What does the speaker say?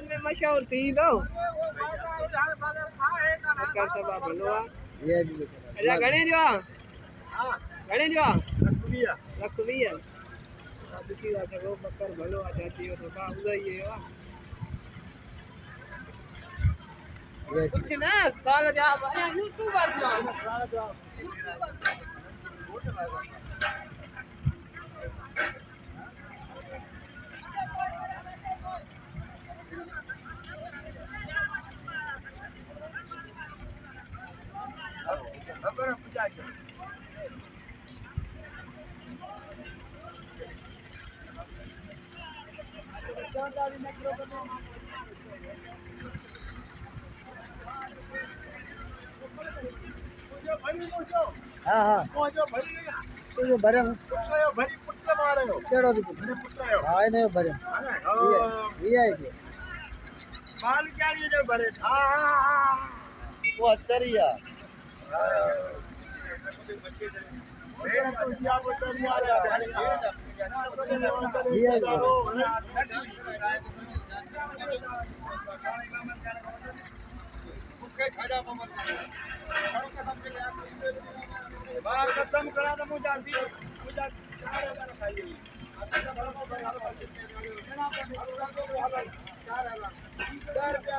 में मशहूर थी तो भलो अच्छा घणे जो घणे जो लखवीह ॾिसी था सघो बकर भलो आहे चाची जो तो ॿुधाई कुछ ना साल जा यूट्यूबर जो हाँ हाँ तो भरे केड़ो दी हां ने भरे ये माल क्या नहीं जो भरे हां वो अचरिया खत्म करा तो मुझे 4000 खाइए रुपया